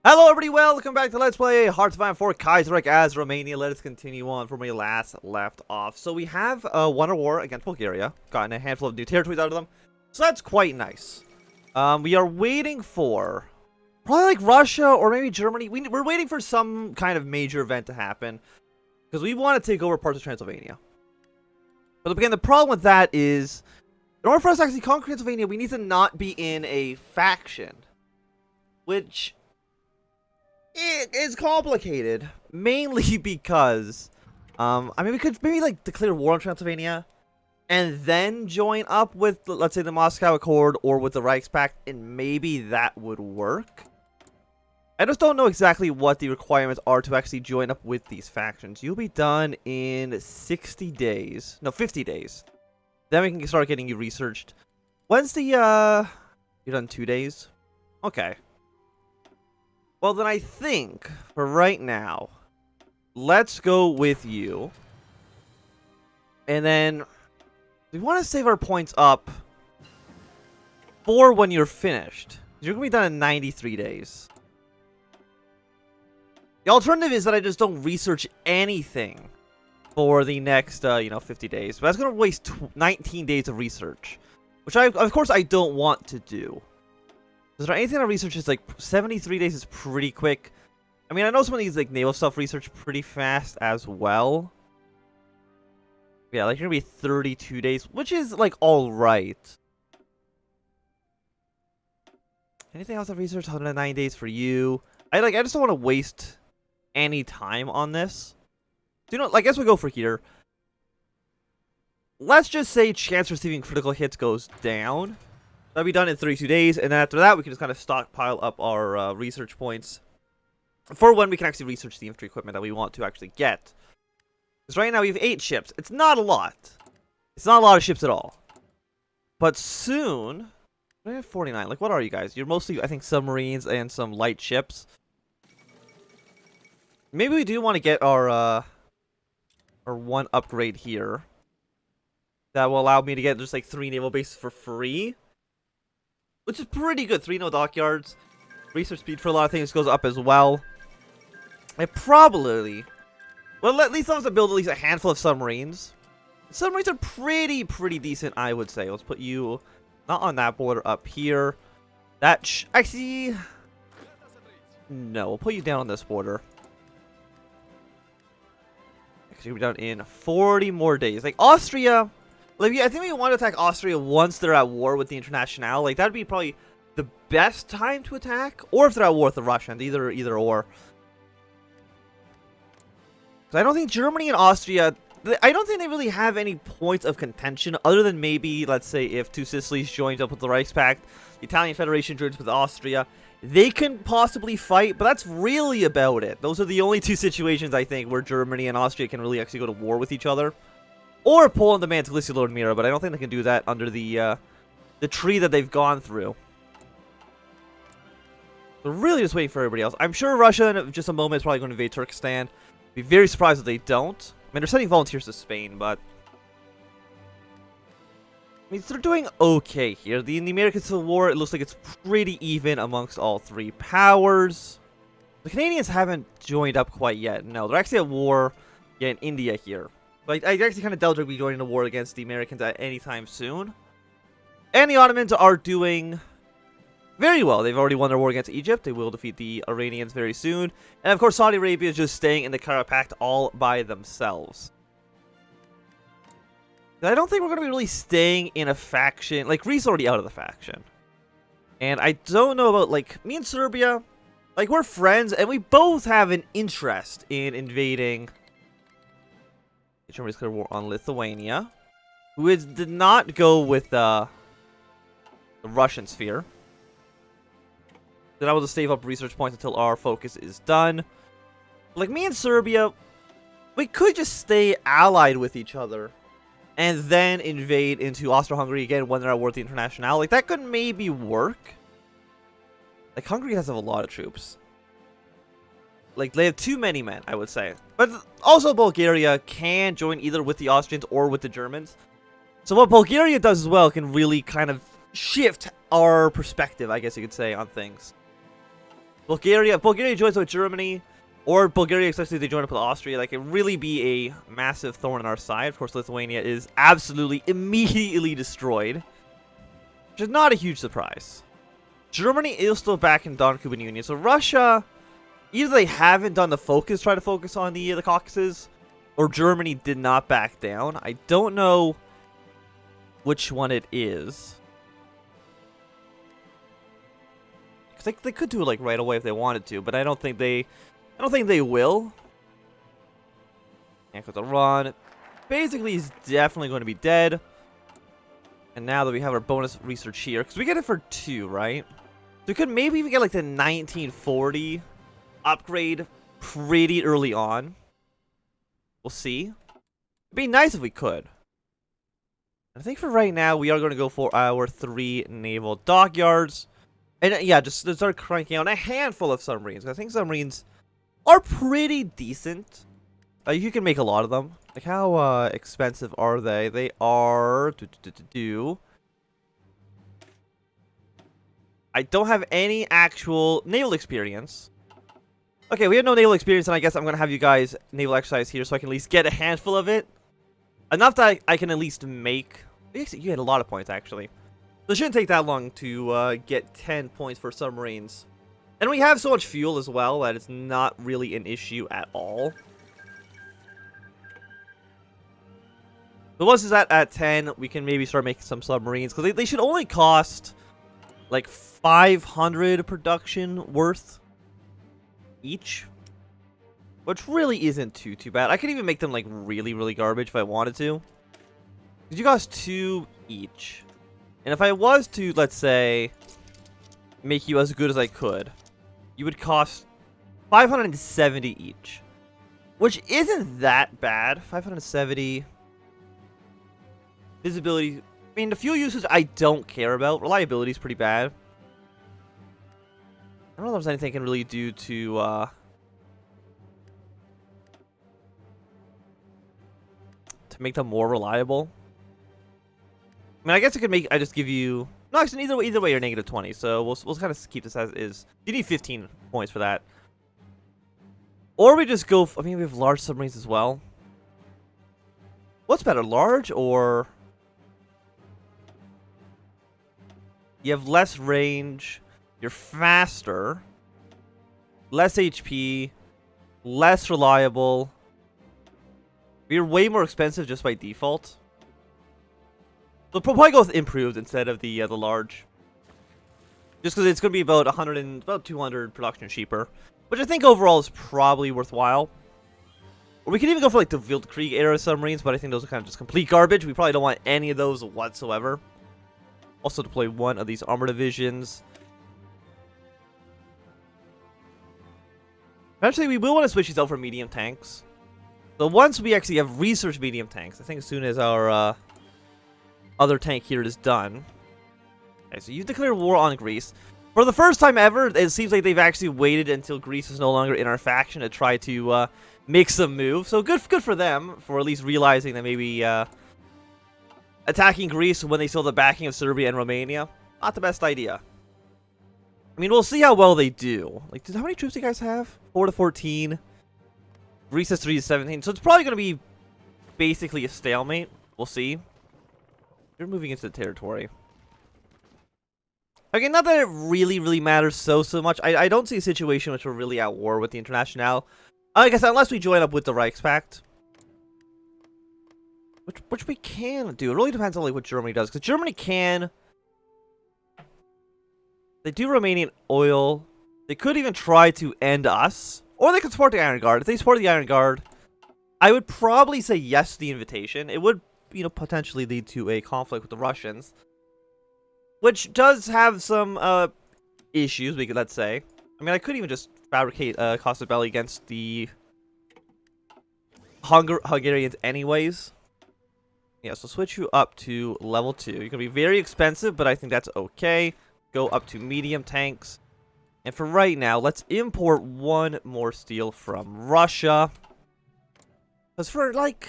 Hello everybody, welcome back to Let's Play HOI4 Kaiserreich Romania. Let us continue on from where we last left off. So we have won a war against Bulgaria, gotten a handful of new territories out of them, so that's quite nice. We are waiting for probably like Russia or maybe Germany. We're waiting for some kind of major event to happen because we want to take over parts of Transylvania. But again, the problem with that is in order for us to actually conquer Transylvania, we need to not be in a faction, which it is complicated, mainly because, I mean, we could maybe, like, declare war on Transylvania, and then join up with, let's say, the Moscow Accord, or with the Reichspakt, and maybe that would work. I just don't know exactly what the requirements are to actually join up with these factions. You'll be done in 60 days. No, 50 days. Then we can start getting you researched. When's the, you're done 2 days? Okay. Well, then I think, for right now, let's go with you. And then, we want to save our points up for when you're finished. You're going to be done in 93 days. The alternative is that I just don't research anything for the next, 50 days. But that's going to waste 19 days of research. Which, of course, I don't want to do. Is there anything on research is like 73 days is pretty quick. I mean, I know some of these like naval stuff research pretty fast as well. Yeah, like you're gonna be 32 days, which is like alright. Anything else on research? 109 days for you. I just don't want to waste any time on this. So, I guess we'll go for here. Let's just say chance receiving critical hits goes down. That'll be done in 32 days, and then after that, we can just kind of stockpile up our research points for when we can actually research the infantry equipment that we want to actually get. Because right now, we have 8 ships. It's not a lot. It's not a lot of ships at all. But soon, I have 49. Like, what are you guys? You're mostly, I think, submarines and some light ships. Maybe we do want to get our one upgrade here. That will allow me to get just, like, 3 naval bases for free. Which is pretty good. 3 no dockyards. Research speed for a lot of things goes up as well. I probably... Well, at least I'll have to build at least a handful of submarines. Submarines are pretty decent, I would say. Let's put you not on that border, up here. That actually... No, we'll put you down on this border. Actually, we're down in 40 more days. Like, Austria... Like, I think we want to attack Austria once they're at war with the Internationale. Like, that'd be probably the best time to attack. Or if they're at war with the Russians. Either or. So I don't think Germany and Austria... I don't think they really have any points of contention. Other than maybe, let's say, if Two Sicilies joins up with the Reichspakt. The Italian Federation joins with Austria. They can possibly fight. But that's really about it. Those are the only 2 situations, I think, where Germany and Austria can really actually go to war with each other. Or Poland demands Galicia Lord Mira, but I don't think they can do that under the tree that they've gone through. They're really just waiting for everybody else. I'm sure Russia in just a moment is probably going to invade Turkestan. Be very surprised if they don't. I mean, they're sending volunteers to Spain, but... I mean, they're doing okay here. In the American Civil War, it looks like it's pretty even amongst all 3 powers. The Canadians haven't joined up quite yet. No, they're actually at war in India here. Like, I actually kind of doubt they'll be joining a war against the Americans at any time soon. And the Ottomans are doing very well. They've already won their war against Egypt. They will defeat the Iranians very soon. And of course, Saudi Arabia is just staying in the Kara Pact all by themselves. I don't think we're going to be really staying in a faction. Like, Greece is already out of the faction. And I don't know about, like, me and Serbia. Like, we're friends, and we both have an interest in invading... Germany's declared war on Lithuania, who did not go with the Russian sphere. Then I will just save up research points until our focus is done. Like, me and Serbia, we could just stay allied with each other and then invade into Austria-Hungary again when they're at war with the Internationale. Like, that could maybe work. Like, Hungary has a lot of troops. Like, they have too many men, I would say. But also, Bulgaria can join either with the Austrians or with the Germans. So what Bulgaria does as well can really kind of shift our perspective, I guess you could say, on things. Bulgaria, if Bulgaria joins with Germany, or Bulgaria, especially if they join up with Austria, that could really be a massive thorn in our side. Of course, Lithuania is absolutely immediately destroyed, which is not a huge surprise. Germany is still back in Don-Kuban Union, so Russia, either they haven't done the try to focus on the Caucasus, or Germany did not back down. I don't know which one it is. Because they could do it like right away if they wanted to, but I don't think they will. Yeah, because Iran basically is definitely going to be dead. And now that we have our bonus research here, because we get it for 2, right? So we could maybe even get like the 1940 upgrade pretty early on. We'll see. It'd be nice if we could. I think for right now, we are going to go for our 3 naval dockyards. And yeah, just start cranking out a handful of submarines. I think submarines are pretty decent. You can make a lot of them. Like, how expensive are they? They are... I don't have any actual naval experience. Okay, we have no naval experience, and I guess I'm going to have you guys naval exercise here so I can at least get a handful of it. Enough that I can at least make... You had a lot of points, actually. So it shouldn't take that long to get 10 points for submarines. And we have so much fuel as well that it's not really an issue at all. So once it's at 10, we can maybe start making some submarines. Because they should only cost like 500 production worth each. Which really isn't too bad. I could even make them like really garbage if I wanted to. Because you cost 2 each. And if I was to, let's say, make you as good as I could, you would cost 570 each. Which isn't that bad. 570. Visibility. I mean, the fuel usage I don't care about. Reliability is pretty bad. I don't know if there's anything I can really do to make them more reliable. I mean, I guess I just give you... No, actually, either way, you're negative 20. So we'll kind of keep this as is. You need 15 points for that. Or we just go... I mean, we have large submarines as well. What's better, large or... You have less range. You're faster. Less HP. Less reliable. You're way more expensive just by default. So probably go with improved instead of the large. Just because it's going to be about about 200 production cheaper. Which I think overall is probably worthwhile. Or we could even go for like the Wildkrieg era submarines, but I think those are kind of just complete garbage. We probably don't want any of those whatsoever. Also deploy 1 of these armor divisions. Eventually we will want to switch these out for medium tanks. So once we actually have research medium tanks, I think as soon as our other tank here is done. Okay, so you declare war on Greece. For the first time ever, it seems like they've actually waited until Greece is no longer in our faction to try to make some moves. So good for them for at least realizing that maybe attacking Greece when they still have the backing of Serbia and Romania, not the best idea. I mean, we'll see how well they do. Like, how many troops do you guys have? 4 to 14. Greece has 3 to 17. So it's probably going to be basically a stalemate. We'll see. You're moving into the territory. Okay, not that it really matters so much. I don't see a situation in which we're really at war with the Internationale. I guess unless we join up with the Reichspakt. Which we can do. It really depends on like what Germany does. Because Germany can... They do Romanian oil. They could even try to end us. Or they could support the Iron Guard. If they support the Iron Guard, I would probably say yes to the invitation. It would, you know, potentially lead to a conflict with the Russians. Which does have some issues, let's say. I mean, I could even just fabricate a Costa Belli against the Hungarians anyways. Yeah, so switch you up to level 2. You're going to be very expensive, but I think that's okay. Go up to medium tanks. And for right now, let's import 1 more steel from Russia. Because for, like...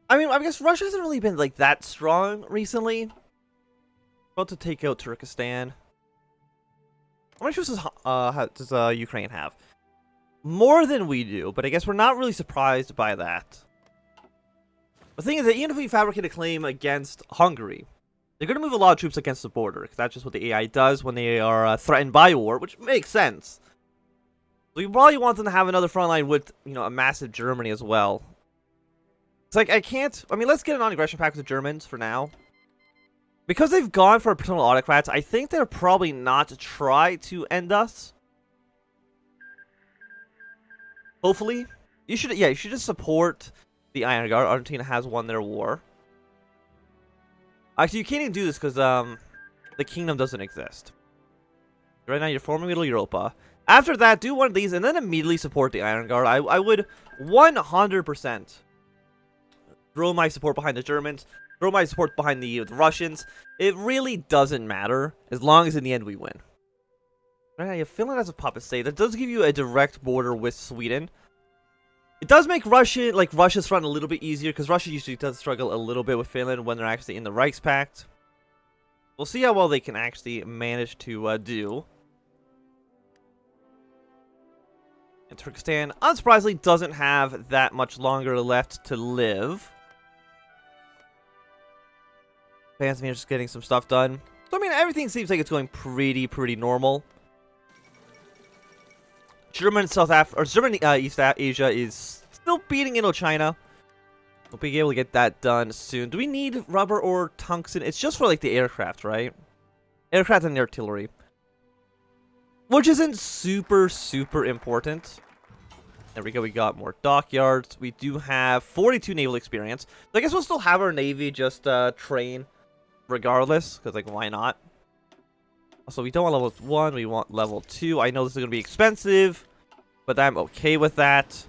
I mean, I guess Russia hasn't really been, like, that strong recently. About to take out Turkestan. How many troops does Ukraine have? More than we do, but I guess we're not really surprised by that. The thing is that even if we fabricate a claim against Hungary, they're going to move a lot of troops against the border, because that's just what the AI does when they are threatened by war, which makes sense. So you probably want them to have another front line with, you know, a massive Germany as well. It's like, I mean, let's get a non-aggression pact with the Germans for now. Because they've gone for paternal autocrats, I think they're probably not to try to end us. Hopefully. You should just support the Iron Guard. Argentina has won their war. Actually, you can't even do this because the kingdom doesn't exist. Right now, you're forming Middle Europa. After that, do one of these and then immediately support the Iron Guard. I would 100% throw my support behind the Germans, throw my support behind the Russians. It really doesn't matter as long as in the end we win. Right now, you have Finland as a puppet state. That does give you a direct border with Sweden. It does make Russia's front a little bit easier, because Russia usually does struggle a little bit with Finland when they're actually in the Reichspakt. We'll see how well they can actually manage to do. And Turkestan, unsurprisingly, doesn't have that much longer left to live. Tanzania just getting some stuff done. So, I mean, everything seems like it's going pretty normal. German East Asia is still beating Indochina. We'll be able to get that done soon. Do we need rubber or tungsten? It's just for, like, the aircraft, right? Aircraft and artillery. Which isn't super important. There we go, we got more dockyards. We do have 42 naval experience. So I guess we'll still have our navy just train regardless, because, like, why not? So we don't want level 1, we want level 2. I know this is going to be expensive, but I'm okay with that.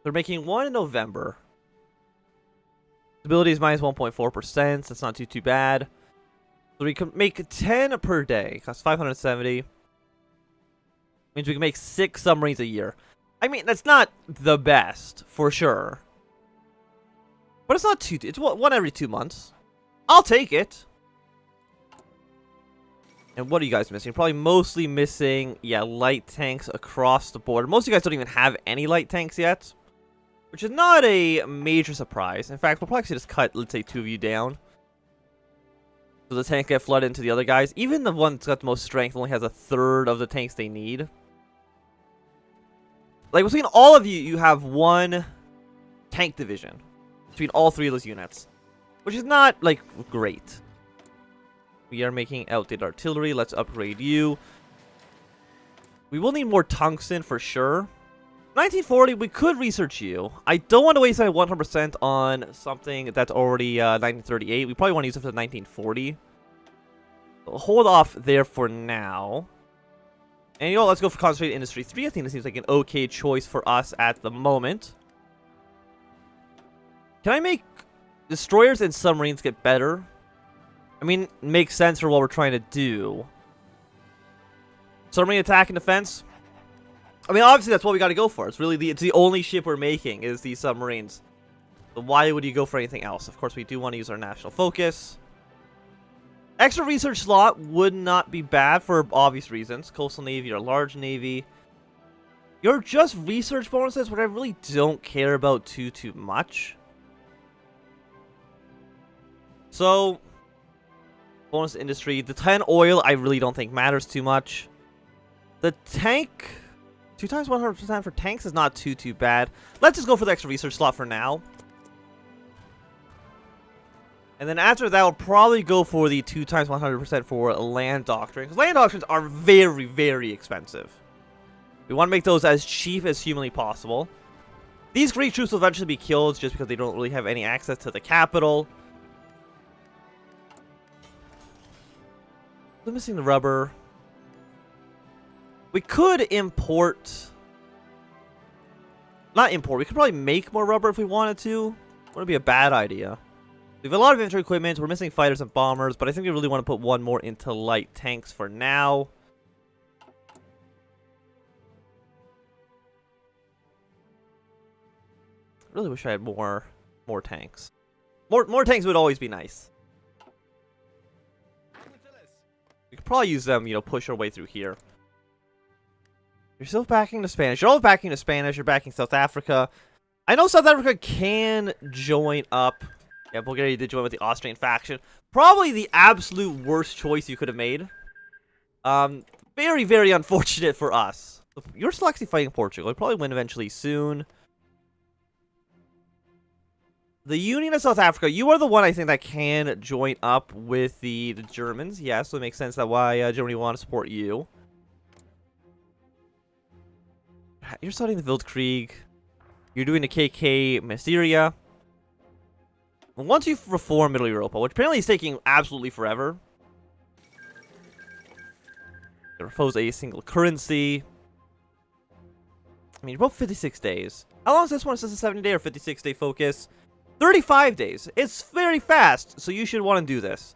They're making 1 in November. Stability is minus 1.4%, that's not too bad. So we can make 10 per day, costs 570. Means we can make 6 submarines a year. I mean, that's not the best, for sure. But it's not too... It's one every 2 months. I'll take it. And what are you guys missing? You're probably mostly missing, yeah, light tanks across the board. Most of you guys don't even have any light tanks yet. Which is not a major surprise. In fact, we'll probably just cut, let's say, 2 of you down. So the tank get flooded into the other guys. Even the one that's got the most strength only has a third of the tanks they need. Like, between all of you, you have 1 tank division. Between all 3 of those units. Which is not, like, great. We are making outdated artillery. Let's upgrade you. We will need more tungsten for sure. 1940, we could research you. I don't want to waste my 100% on something that's already 1938. We probably want to use it for the 1940. So hold off there for now. And you know, let's go for Concentrated Industry 3. I think this seems like an okay choice for us at the moment. Can I make destroyers and submarines get better? I mean, it makes sense for what we're trying to do. Submarine attack and defense. I mean, obviously that's what we got to go for. It's really it's the only ship we're making is these submarines. So why would you go for anything else? Of course, we do want to use our national focus. Extra research slot would not be bad for obvious reasons. Coastal Navy or large Navy. You're just research bonuses, but I really don't care about too much. So, bonus industry. The 10 oil, I really don't think matters too much. The tank, 2 times 100% for tanks is not too bad. Let's just go for the extra research slot for now. And then after that, we'll probably go for the 2 times 100% for land doctrine. Because land doctrines are very expensive. We want to make those as cheap as humanly possible. These Greek troops will eventually be killed just because they don't really have any access to the capital. We're missing the rubber. We could import... Not import. We could probably make more rubber if we wanted to. Wouldn't be a bad idea. We have a lot of infantry equipment. We're missing fighters and bombers, but I think we really want to put 1 more into light tanks for now. I really wish I had more tanks. More tanks would always be nice. We could probably use them, you know, push our way through here. You're still backing the Spanish. You're all backing the Spanish. You're backing South Africa. I know South Africa can join up. Yeah, Bulgaria did join with the Austrian faction. Probably the absolute worst choice you could have made. Very, very unfortunate for us. You're still actually fighting Portugal. You'll probably win eventually soon. The Union of South Africa, you are the one I think that can join up with the Germans. Yeah, so it makes sense that why Germany want to support you. You're starting the Weltkrieg. You're doing the KK Mysteria. Once you reform Middle Europa, which apparently is taking absolutely forever. You propose a single currency. I mean, you're both 56 days. How long is this one? Is this a 70-day or 56-day focus? 35 days. It's very fast, so you should want to do this.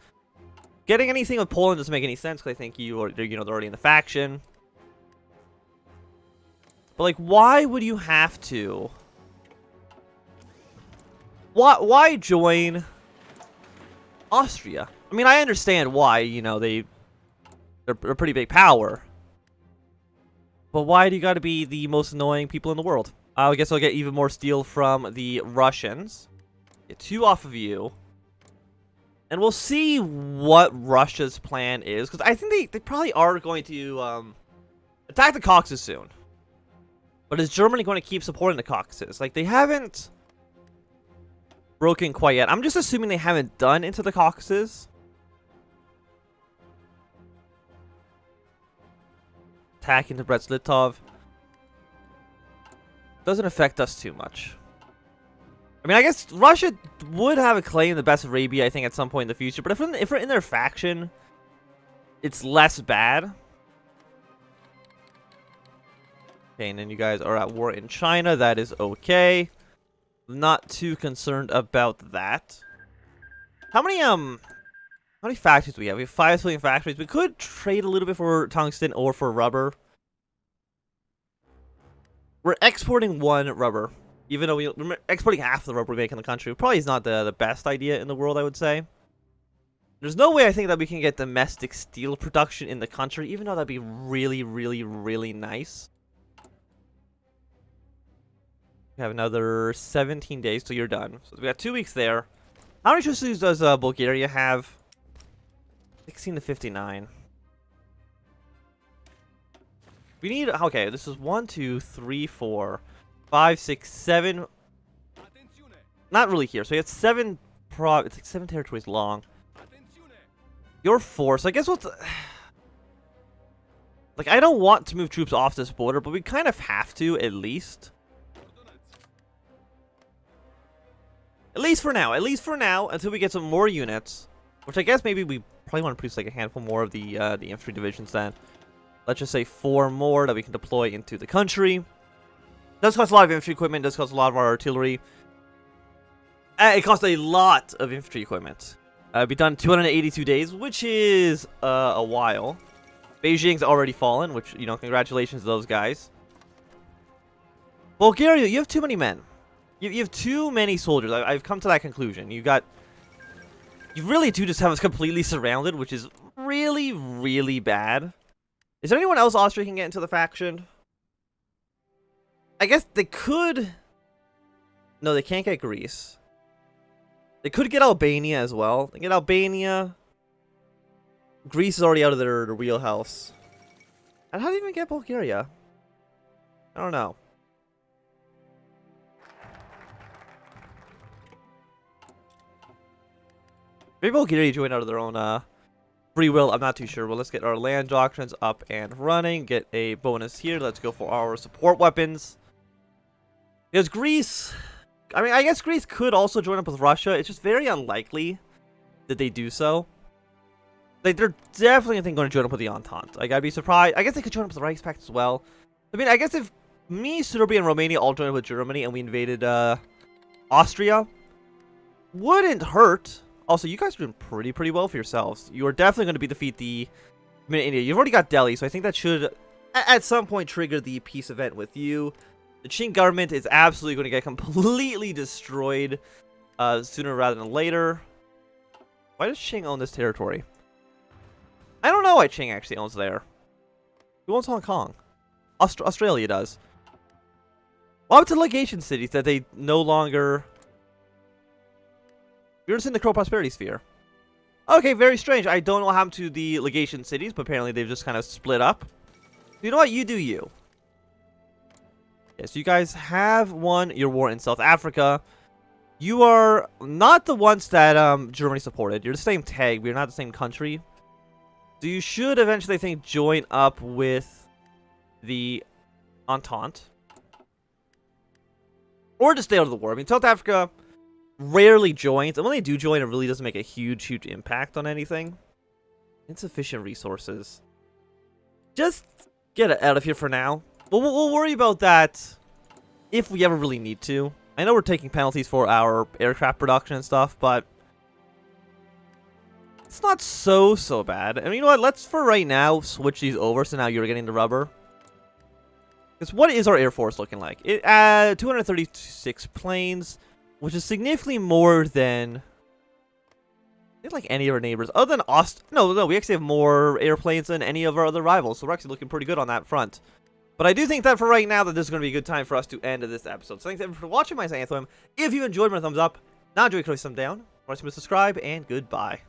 Getting anything with Poland doesn't make any sense because I think you are, you know, they're already in the faction. But like, why would you have to? Why join Austria? I mean, I understand why. You know, they're a pretty big power. But why do you got to be the most annoying people in the world? I guess I'll get even more steel from the Russians. Get 2 off of you. And we'll see what Russia's plan is. Because I think they probably are going to attack the Caucasus soon. But is Germany going to keep supporting the Caucasus? Like, they haven't broken quite yet. I'm just assuming they haven't done into the Caucasus. Attack into Brest-Litov. Doesn't affect us too much. I mean, I guess Russia would have a claim to Bessarabia, I think, at some point in the future. But if we're in their faction, it's less bad. Okay, and then you guys are at war in China. That is okay. Not too concerned about that. How many factories do we have? We have 5 civilian factories. We could trade a little bit for tungsten or for rubber. We're exporting 1 rubber. Even though we're exporting half the rubber we make in the country. Probably is not the best idea in the world, I would say. There's no way I think that we can get domestic steel production in the country. Even though that'd be really, really, really nice. We have another 17 days till you're done. So we got 2 weeks there. How many troops does Bulgaria have? 16 to 59. We need... Okay, this is 1, 2, 3, 4, 5, 6, 7... Not really here. So we have 7... It's like 7 territories long. You're 4. So I guess what's... Like, I don't want to move troops off this border, but we kind of have to, at least. At least for now. At least for now, until we get some more units. Which I guess maybe we probably want to produce like a handful more of the infantry divisions then. Let's just say 4 more that we can deploy into the country. Does cost a lot of infantry equipment. Does cost a lot of our artillery. It costs a lot of infantry equipment. It'll be done 282 days, which is a while. Beijing's already fallen, which, you know, congratulations to those guys. Bulgaria, you have too many men. You have too many soldiers. I've come to that conclusion. You really do just have us completely surrounded, which is really, really bad. Is there anyone else Austria can get into the faction? I guess they could... No, they can't get Greece. They could get Albania as well. They get Albania. Greece is already out of their wheelhouse. And how do you even get Bulgaria? I don't know. Maybe Bulgaria joined out of their own free will. I'm not too sure. Well, let's get our land doctrines up and running. Get a bonus here. Let's go for our support weapons. Because Greece... I mean, I guess Greece could also join up with Russia. It's just very unlikely that they do so. Like, they're definitely, I think, going to join up with the Entente. Like, I'd be surprised. I guess they could join up with the Reichspakt as well. I mean, I guess if me, Serbia, and Romania all joined up with Germany and we invaded Austria, wouldn't hurt. Also, you guys are doing pretty well for yourselves. You are definitely going to defeat the India. You've already got Delhi, so I think that should, at some point, trigger the peace event with you. The Qing government is absolutely going to get completely destroyed sooner rather than later. Why does Qing own this territory? I don't know why Ching actually owns there. Who owns Hong Kong? Australia does. Why to legation cities that they no longer... You're just in the Crow Prosperity Sphere. Okay, very strange. I don't know what happened to the legation cities, but apparently they've just kind of split up. You know what? You do you. Yes, you guys have won your war in South Africa. You are not the ones that Germany supported. You're the same tag, but you're not the same country. So you should eventually, I think, join up with the Entente. Or just stay out of the war. I mean, South Africa rarely joins. And when they do join, it really doesn't make a huge impact on anything. Insufficient resources. Just get it out of here for now. We'll worry about that if we ever really need to. I know we're taking penalties for our aircraft production and stuff, but it's not so bad. And you know what? Let's, for right now, switch these over so now you're getting the rubber. Because what is our Air Force looking like? 236 planes, which is significantly more than like any of our neighbors. Other than No, we actually have more airplanes than any of our other rivals. So we're actually looking pretty good on that front. But I do think that for right now that this is going to be a good time for us to end this episode. So thanks everyone for watching my Anthem. If you enjoyed, my thumbs up. Not enjoyed, click thumb down. Want to subscribe, and goodbye.